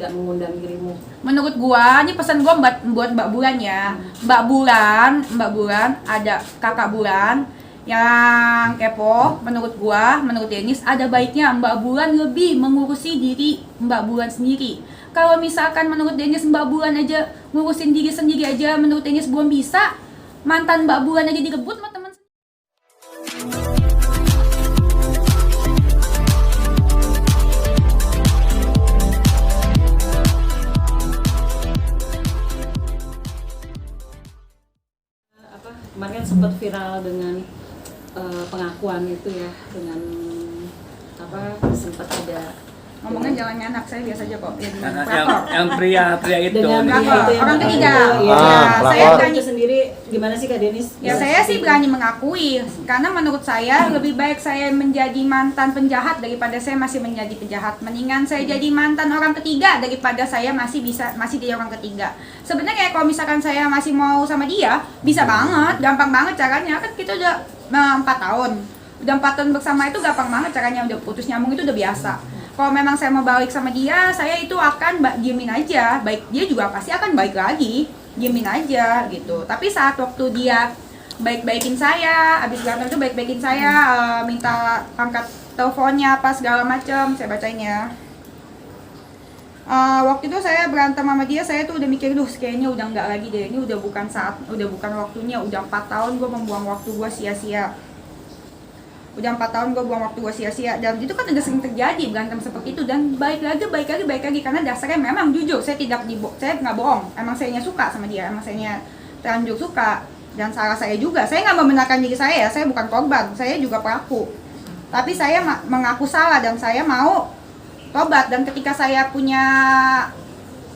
gak mengundang dirimu? Menurut gua, ini pesan gua buat Mbak Bulan ya. Mbak Bulan ada Kakak Bulan yang kepo. Menurut gua, menurut Dennis ada baiknya Mbak Bulan lebih mengurusi diri Mbak Bulan sendiri. Kalau misalkan menurut Dennis Mbak Bulan aja ngurusin diri sendiri aja, menurut Dennis belum bisa, mantan Mbak Bulan aja direbut sama teman. Kemarin kan sempat viral dengan pengakuan itu ya, dengan sempat ada Ngomongnya jangan anak saya biasa aja kok. Yang pria itu dengan orang ketiga. Saya berani sendiri gimana sih Kak Denis? Ya saya sih berani mengakui karena menurut saya lebih baik saya menjadi mantan penjahat daripada saya masih menjadi penjahat. Mendingan saya jadi mantan orang ketiga daripada saya masih jadi orang ketiga. Sebenarnya kalau misalkan saya masih mau sama dia, bisa banget, gampang banget caranya. Kan kita udah 4 tahun. Udah 4 tahun bersama itu gampang banget caranya, udah putus nyambung itu udah biasa. Kalau memang saya mau balik sama dia, saya itu akan diemin aja. Baik dia juga pasti akan balik lagi, diemin aja gitu. Tapi saat waktu dia baik-baikin saya, abis berantem itu baik-baikin saya, minta angkat teleponnya apa segala macam, saya bacain ya. Waktu itu saya berantem sama dia, saya tuh udah mikir, kayaknya udah nggak lagi deh, ini udah bukan waktunya, udah 4 tahun gue membuang waktu gue sia-sia. Udah 4 tahun gue buang waktu gue sia-sia, dan itu kan udah sering terjadi berantem seperti itu, dan baik lagi karena dasarnya memang jujur, saya nggak bohong, emang saya suka sama dia, emang saya terlanjur suka, dan salah saya juga, saya nggak membenarkan diri saya bukan korban, saya juga pelaku, tapi saya mengaku salah dan saya mau tobat. Dan ketika saya punya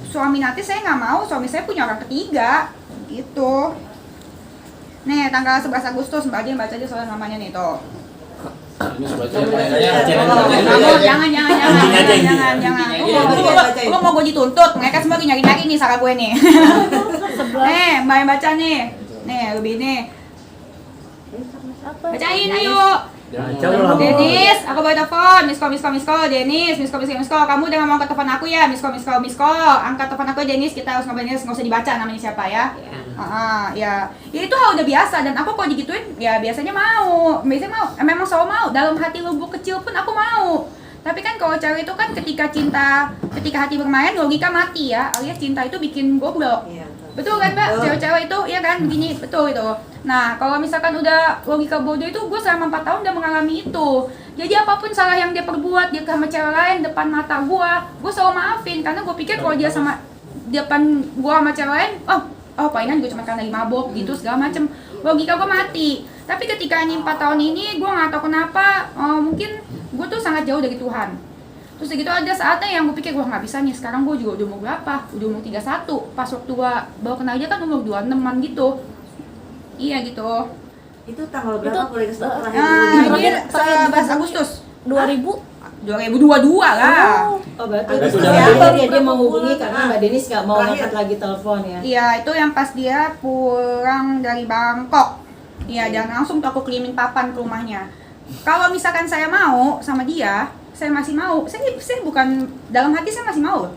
suami nanti, saya nggak mau suami saya punya orang ketiga gitu. Nih tanggal 11 Agustus Mbak Adin baca aja soal namanya nih tuh. Jangan. Lu mau gue dituntut, mereka semua nyari-nyari nih salah gue nih. Mbak yang baca nih. Nih, lebih nih. Bacain, ayo. Denis, aku bawa telepon. Miss call. Denis, miss call. Kamu udah ngomong ke telepon aku ya? Miss call. Angkat telepon aku, Denis. Kita harus ngobrol, Denis. Nggak usah dibaca namanya siapa ya. Ya itu hal udah biasa, dan aku kalau digituin ya biasanya mau, memang selalu mau, dalam hati lubuk kecil pun aku mau. Tapi kan kalau cewek itu kan ketika hati bermain, logika mati ya, alias cinta itu bikin goblok. Betul kan Mbak? Cewek-cewek itu ya kan begini, betul itu. Nah kalau misalkan udah logika bodoh itu, gue selama 4 tahun udah mengalami itu. Jadi apapun salah yang dia perbuat, dia sama cewek lain depan mata gue selalu maafin, karena gue pikir kalau dia sama depan gue sama cewek lain, palingan gue cuma karena lagi mabok gitu segala macem, logika gue mati. Tapi ketika ini 4 tahun ini gue nggak tahu kenapa, mungkin gue tuh sangat jauh dari Tuhan. Terus gitu ada saatnya yang gue pikir gue nggak bisa nih, sekarang gue juga udah umur berapa, udah umur 31. Pas waktu gue baru kenal dia kan umur 26an gitu. Iya gitu. Itu tanggal berapa boleh kasih tahu terakhir? 11 Agustus 2022 lah. Berarti dia mau hubungi karena Mbak Denis nggak mau angkat lagi telepon ya? Iya, itu yang pas dia pulang dari Bangkok. Iya, dan langsung aku kirimin papan ke rumahnya. Kalau misalkan saya mau sama dia, saya masih mau. Saya bukan dalam hati saya masih mau.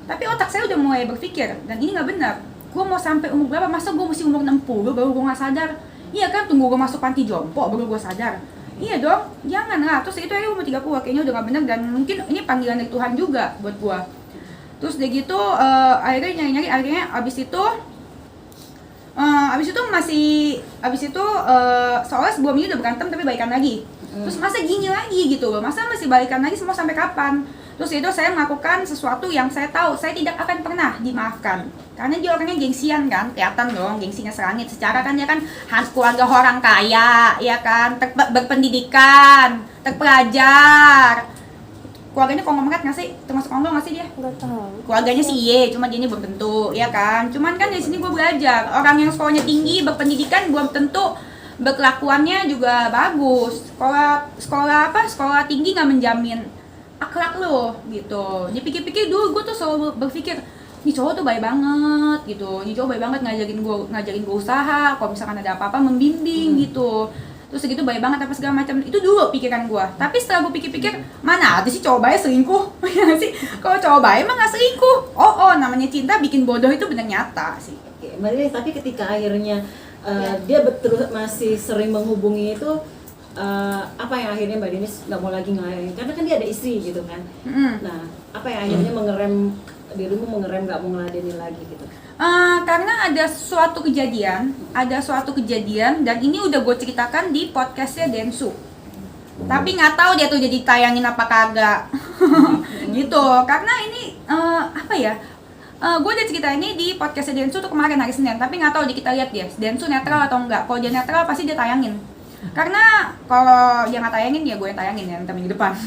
Tapi otak saya udah mulai berpikir, dan ini nggak benar. Gue mau sampai umur berapa? Masa gue mesti umur 60 baru gue nggak sadar? Iya kan, tunggu gue masuk panti jompo baru gue sadar. Iya dong, jangan lah. Terus itu umur 30, kayaknya udah gak bener, dan mungkin ini panggilan dari Tuhan juga buat gua. Terus udah gitu, akhirnya nyari-nyari, akhirnya abis itu soalnya sebelum ini udah berantem tapi baikan lagi. Terus masa gini lagi gitu loh, masa masih balikan lagi, semua sampai kapan? Terus itu saya melakukan sesuatu yang saya tahu saya tidak akan pernah dimaafkan. Karena dia orangnya gengsian kan, kelihatan dong gengsinya serangit. Secara kan dia kan keluarga orang kaya, ya kan, berpendidikan, terpelajar. Keluarganya konglomerat nggak sih? Termasuk konglomerat nggak sih dia? Nggak tahu. Keluarganya sih iya, cuma dia ini belum tentu, ya kan. Cuman kan di sini gue belajar, orang yang sekolahnya tinggi, berpendidikan belum tentu berkelakuannya juga bagus. Sekolah tinggi nggak menjamin akhlak lo gitu. Dipikir-pikir dulu gue tuh selalu berpikir, nih cowok tuh baik banget gitu, nih cowok baik banget ngajarin gue usaha, kalau misalkan ada apa-apa membimbing gitu. terus segitu baik banget apa segala macam. Itu dulu pikiran gue. Tapi setelah gue pikir-pikir, mana ada sih cowok baik selingkuh? Ya sih, kalau cowok baik emang nggak selingkuh. Namanya cinta bikin bodoh itu benar nyata sih. Oke, Mbak Denis, tapi ketika akhirnya dia terus masih sering menghubungi itu, apa yang akhirnya Mbak Denis nggak mau lagi ngelayanin? Karena kan dia ada istri gitu kan. Nah, apa yang akhirnya mengerem dirimu nggak mau ngeladenin lagi gitu? Karena ada suatu kejadian dan ini udah gue ceritakan di podcastnya Densu. Tapi nggak tahu dia tuh jadi tayangin apa kagak. Gitu. Karena ini gue udah cerita ini di podcastnya Densu tuh kemarin hari Senin. Tapi nggak tahu kita lihat dia Densu netral atau enggak. Kalau dia netral pasti dia tayangin. Karena kalau dia nggak tayangin ya gue yang tayangin ya ntar minggu depan.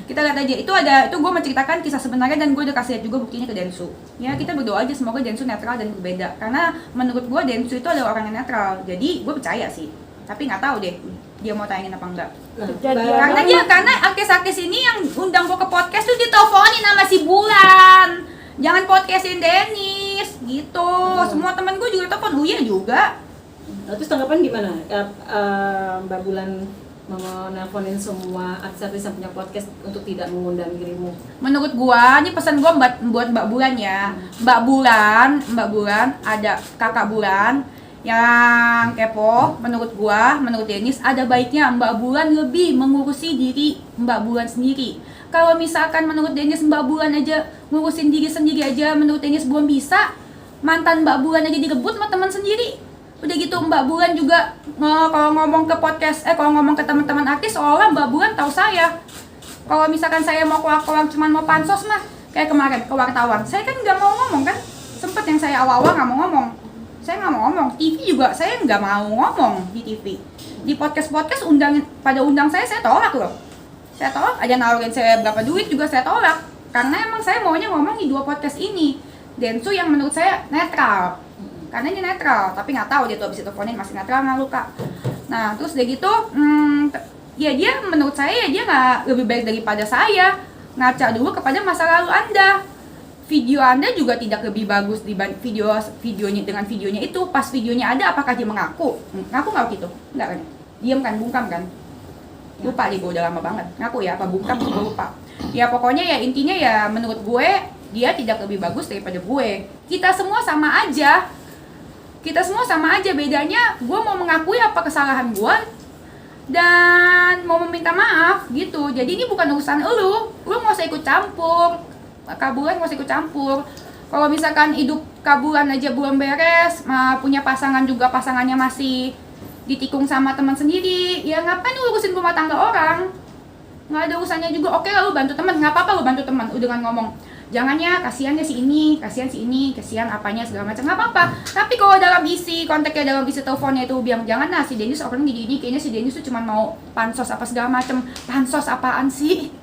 Kita lihat aja, itu gue menceritakan kisah sebenarnya dan gue udah kasih lihat juga buktinya ke Densu. Ya kita berdoa aja semoga Densu netral dan berbeda. Karena menurut gue Densu itu adalah orang yang netral, jadi gue percaya sih. Tapi nggak tahu deh dia mau tayangin apa enggak. Karena artis-artis ini yang undang gue ke podcast tuh diteleponin sama si Bulan. Jangan podcastin Denis gitu. Semua temen gue juga telepon, Uya juga. Nah, terus tanggapan gimana? Mbak Bulan mau nelponin semua artis-artis yang punya podcast untuk tidak mengundang dirimu? Menurut gua, ini pesan gua buat Mbak Bulan ya. Mbak Bulan, ada kakak Bulan yang kepo. Menurut Denis ada baiknya Mbak Bulan lebih mengurusi diri Mbak Bulan sendiri. Kalau misalkan menurut Denis Mbak Bulan aja ngurusin diri sendiri aja, menurut Denis belum bisa, mantan Mbak Bulan aja direbut sama teman sendiri. Udah gitu Mbak Bulan juga kalau ngomong ke podcast, kalau ngomong ke teman-teman artis seolah Mbak Bulan tahu saya. Kalau misalkan saya mau keluar cuma mau pansos mah, kayak kemarin ke wartawan, saya kan nggak mau ngomong kan, sempet yang saya awal-awal nggak mau ngomong, saya nggak mau ngomong, TV juga saya nggak mau ngomong di TV, di podcast pada undang saya tolak loh, saya tolak, aja nawarin saya berapa duit juga saya tolak, karena emang saya maunya ngomong di 2 podcast ini, Densu yang menurut saya netral. Karena dia netral, tapi nggak tahu dia tuh abis teleponin masih netral nggak lu kak. Nah terus dia gitu, ya dia menurut saya dia nggak lebih baik daripada saya. Ngaca dulu kepada masa lalu Anda. Video Anda juga tidak lebih bagus dibanding videonya dengan videonya itu. Pas videonya ada, apakah dia mengaku? Ngaku nggak gitu? Nggak kan? Diam kan, bungkam kan? Lupa gue udah lama banget. Ngaku ya, apa bungkam gue lupa. Ya pokoknya ya intinya ya menurut gue dia tidak lebih bagus daripada gue. Kita semua sama aja, bedanya gue mau mengakui apa kesalahan gue dan mau meminta maaf gitu. Jadi ini bukan urusan lu nggak usah ikut campur, Kabulan nggak usah ikut campur. Kalau misalkan hidup Kabulan aja belum beres, punya pasangan juga pasangannya masih ditikung sama teman sendiri, ya ngapain lu urusin rumah tangga orang? Nggak ada urusannya juga. Oke lah lu bantu teman, nggak apa-apa lu bantu teman, dengan ngomong jangan ya, kasihan si ini, kasihan apanya segala macam, nggak apa-apa. Tapi kalau dalam isi kontaknya, dalam isi teleponnya itu bilang jangan lah si Denis orang gini, kayaknya si Denis tuh cuma mau pansos apa segala macam. Pansos apaan sih?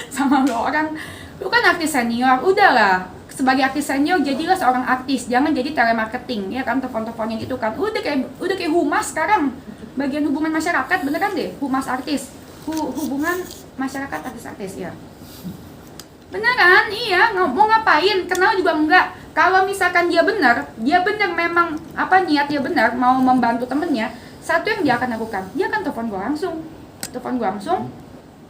Sama lo orang, lu kan artis senior, udahlah sebagai artis senior jadilah seorang artis, jangan jadi telemarketing ya kan, telepon-teleponin itu kan udah kayak humas sekarang, bagian hubungan masyarakat beneran deh, humas artis, hubungan masyarakat artis ya. Beneran, iya, mau ngapain, kenal juga enggak. Kalau misalkan dia benar memang niatnya benar, mau membantu temennya, satu yang dia akan lakukan, dia akan telepon gue langsung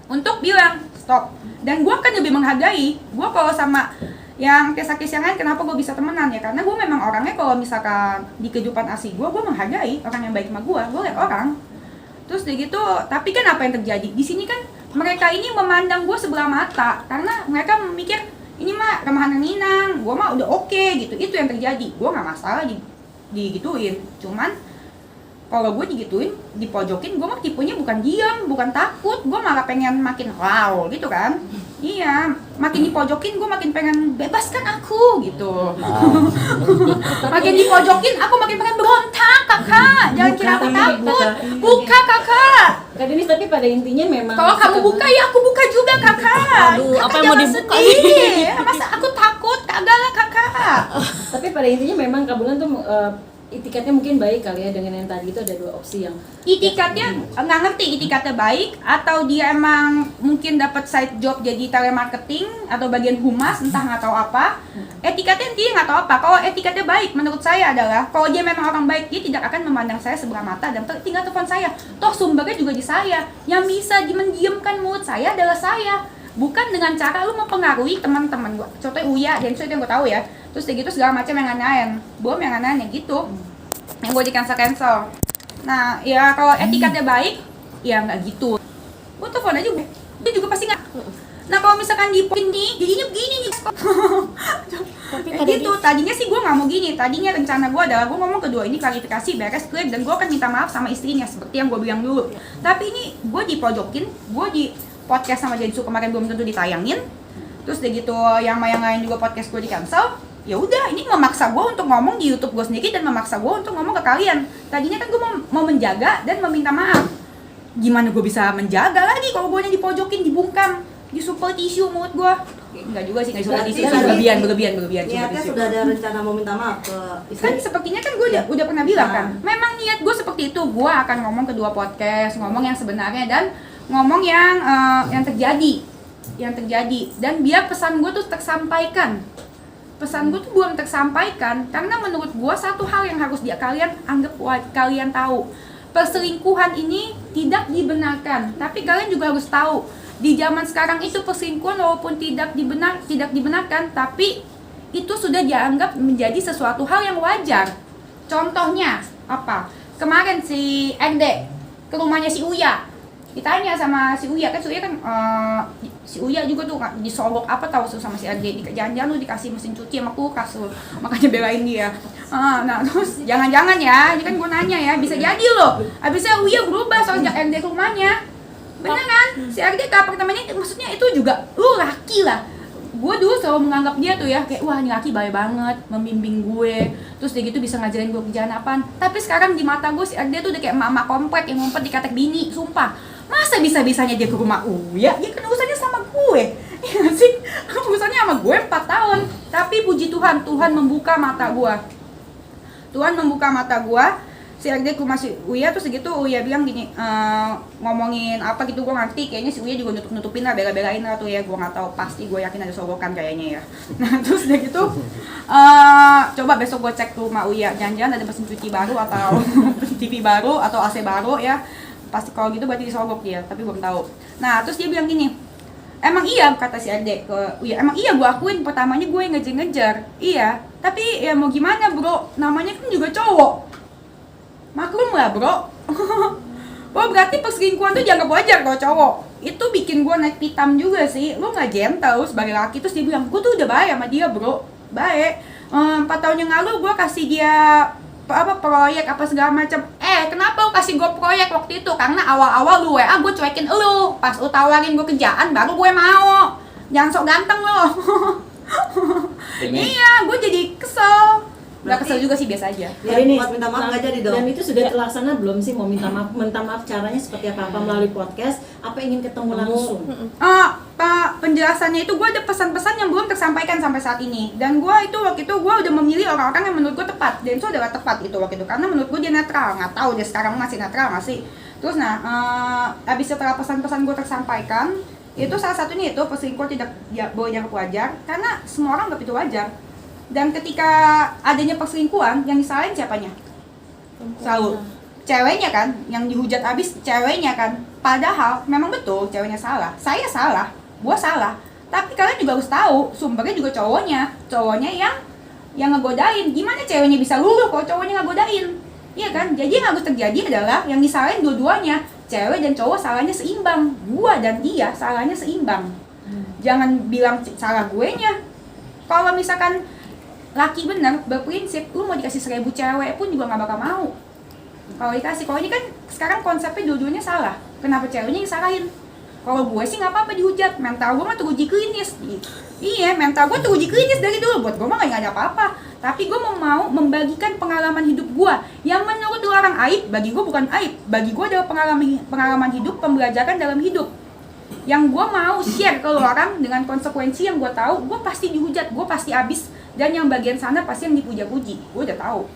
untuk bilang stop. Dan gue akan lebih menghargai, gue kalau sama yang kisah-kisah yang lain, kenapa gue bisa temenan ya, karena gue memang orangnya kalau misalkan di kehidupan asli gue menghargai orang yang baik sama gue lihat orang. Terus dia gitu, tapi kan apa yang terjadi di sini kan, mereka ini memandang gue sebelah mata karena mereka mikir ini mah remahan Minang, gue mah udah oke gitu. Itu yang terjadi. Gue nggak masalah digituin, cuman kalau gue digituin, dipojokin, gue mah tipenya bukan diam, bukan takut, gue malah pengen makin wow gitu kan. Iya, makin dipojokin gue makin pengen bebaskan aku gitu. Makin dipojokin aku makin pengen berontak, kakak. Jangan kira aku takut. Buka kakak. Kak Denis, tapi pada intinya memang kalau kamu buka ya aku buka juga kakak. Aduh, Kakak apa yang mau dibuka sedih. Masa aku takut? Kagak lah kakak. Tapi pada intinya memang Kak Bulan tuh itikatnya mungkin baik kali ya dengan yang tadi itu ada 2 opsi yang Itikatnya nggak ngerti itikatnya baik atau dia emang mungkin dapat side job jadi telemarketing atau bagian humas entah nggak tahu apa. Etikatnya dia nggak tahu apa. Kalau etikatnya baik menurut saya adalah kalau dia memang orang baik dia tidak akan memandang saya sebelah mata dan tinggal telepon saya. Toh sumbernya juga di saya. Yang bisa mendiamkan mulut saya adalah saya. Bukan dengan cara lu mempengaruhi teman-teman gua. Contohnya Uya, Denso itu yang gua tahu ya. Terus kayak gitu segala macam yang lain. Belum yang lain gitu. Yang gua di cancel. Nah, ya kalau etikatnya baik, ya nggak gitu. Gua telepon aja gue. Dia juga pasti nggak. Nah, kalau misalkan di ini, jadinya begini nih. Tapi Gitu, tadinya sih gue nggak mau gini. Tadinya rencana gue adalah gue ngomong kedua ini klarifikasi, beres, clear, dan gue akan minta maaf sama istrinya seperti yang gue bilang dulu. Tapi ini gue dipojokin, gue di podcast sama Jensu kemarin belum tentu ditayangin. Terus udah gitu yang lain juga podcast gue di cancel. Ya udah, ini memaksa gue untuk ngomong di YouTube gue sendiri dan memaksa gue untuk ngomong ke kalian. Tadinya kan gue mau menjaga dan meminta maaf. Gimana gue bisa menjaga lagi kalau gue dipojokin, dibungkam, di super tisu mulut gue? Enggak juga sih, enggak super tisu, berlebihan. Niatnya sudah ada rencana mau minta maaf ke Kan istri. sepertinya kan gue udah pernah bilang kan, memang niat gue seperti itu. Gue akan ngomong kedua podcast, ngomong yang sebenarnya dan ngomong yang terjadi dan biar pesan gue tuh tersampaikan. Pesan gue tuh belum tersampaikan karena menurut gue satu hal yang harus kalian anggap, kalian tahu, perselingkuhan ini tidak dibenarkan. Tapi kalian juga harus tahu di zaman sekarang itu perselingkuhan walaupun tidak dibenarkan, tapi itu sudah dianggap menjadi sesuatu hal yang wajar. Contohnya apa? Kemarin si Ende ke rumahnya si Uya, ditanya sama si Uya kan, si Uya juga tuh disogok apa tahu sama si Ende, jangan-jangan lu dikasih mesin cuci sama kulkas lu, makanya belain dia. Nah terus jangan-jangan ya, ini kan gue nanya ya, bisa jadi loh abisnya Uya berubah soal Ende ke rumahnya. Bener kan? Si Ende ke apartemennya, maksudnya itu juga lu laki lah. Gue dulu selalu menganggap dia tuh ya kayak wah ini laki baik banget, membimbing gue, terus dia gitu bisa ngajarin gue kerjaan apaan. Tapi sekarang di mata gue si Ende tuh udah kayak mama komplek yang ngumpet di katek bini, sumpah. Masa bisa-bisanya dia ke rumah Uya? Dia kan urusannya sama gue. Iya sih? Urusannya sama gue 4 tahun. Tapi puji Tuhan, Tuhan membuka mata gue. Si Ende ke rumah si Uya, terus gitu Uya bilang gini, ngomongin apa gitu gue ngerti, kayaknya si Uya juga nutupin lah, bela-belain lah tuh ya, gue nggak tahu, pasti gue yakin ada sogokan kayaknya ya. Nah terus udah gitu, coba besok gue cek ke rumah Uya, jangan-jangan ada mesin cuci baru atau TV baru atau AC baru ya, pasti kalau gitu berarti disogok dia, tapi belum tahu. Nah terus dia bilang gini, emang iya kata si Ende ke Uya, emang iya gue akuin pertamanya gue ngejar-ngejar, iya, tapi ya mau gimana bro, namanya kan juga cowok. Maklum lah bro. Oh berarti perselingkuhan tuh dianggap wajar kalau cowok. Itu bikin gue naik pitam juga sih. Lo gak gentle sebagai laki. Terus dia bilang, gue tuh udah baik sama dia bro. Baik. 4 tahun yang lalu gue kasih dia proyek apa segala macam. Kenapa lo kasih gue proyek waktu itu? Karena awal-awal lu WA gue cuekin lo. Pas lo tawarin gue kerjaan baru gue mau. Jangan sok ganteng lo. Iya, gue jadi kesel. Gak kesel juga sih, biasa aja. Ya, buat minta maaf nggak jadi dong. Dan itu sudah terlaksana belum sih mau minta maaf caranya seperti apa melalui podcast? Apa ingin ketemu langsung? Penjelasannya itu gue ada pesan-pesan yang belum tersampaikan sampai saat ini. Dan gue itu waktu itu gue udah memilih orang-orang yang menurut gue tepat. Dan itu adalah tepat itu waktu itu karena menurut gue dia netral. Nggak tahu dia sekarang masih netral nggak sih? Terus habis setelah pesan-pesan gue tersampaikan, itu salah satunya itu perselingkuhan tidak boleh dianggap wajar karena semua orang anggap itu wajar. Dan ketika adanya perselingkuhan, yang disalahin siapanya? Selalu ceweknya kan, yang dihujat abis ceweknya kan. Padahal memang betul ceweknya salah, saya salah, gua salah. Tapi kalian juga harus tahu, sumbernya juga cowoknya yang ngegodain. Gimana ceweknya bisa luluh kalau cowoknya ngegodain? Iya kan? Jadi yang harus terjadi adalah yang disalahin dua-duanya, cewek dan cowok salahnya seimbang. Gua dan dia salahnya seimbang. Jangan bilang salah gue nya. Kalau misalkan laki bener, berprinsip, lu mau dikasih 1000 cewek pun juga gak bakal mau. Kalau dikasih, kalau ini kan sekarang konsepnya dua-duanya salah. Kenapa ceweknya yang salahin? Kalau gue sih gak apa-apa dihujat, mental gue mah teruji klinis. Iya, mental gue teruji klinis dari dulu, buat gue mah gak ada apa-apa. Tapi gue mau membagikan pengalaman hidup gue. Yang menurut orang aib, bagi gue bukan aib. Bagi gue adalah pengalaman hidup, pembelajaran dalam hidup. Yang gue mau share ke orang dengan konsekuensi yang gue tahu, gue pasti dihujat, gue pasti abis. Dan yang bagian sana pasti yang dipuja-puji, gue udah tahu.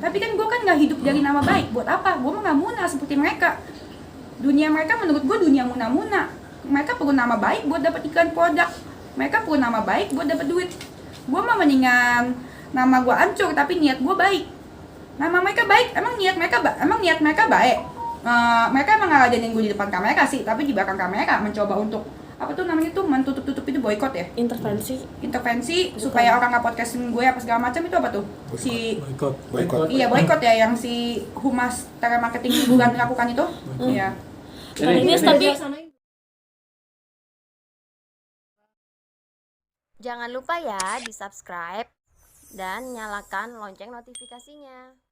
Tapi kan gue kan nggak hidup dari nama baik. Buat apa? Gue mah nggak muna seperti mereka. Dunia mereka menurut gue dunia muna-muna. Mereka perlu nama baik buat dapat iklan produk. Mereka perlu nama baik buat dapat duit. Gue mah mendingan nama gue hancur tapi niat gue baik. Nama mereka baik, emang niat mereka baik. Mereka emang ngeladenin gue di depan kamera sih, tapi di belakang kamera mencoba untuk apa tuh namanya tuh mentutup-tutup itu boykot ya? Intervensi supaya orang nggak podcastin gue apa segala macam itu apa tuh? Si Boykot. Iya boykot ya yang si humas telemarketing bukan melakukan itu. Iya. Ini tapi Jangan lupa ya di subscribe dan nyalakan lonceng notifikasinya.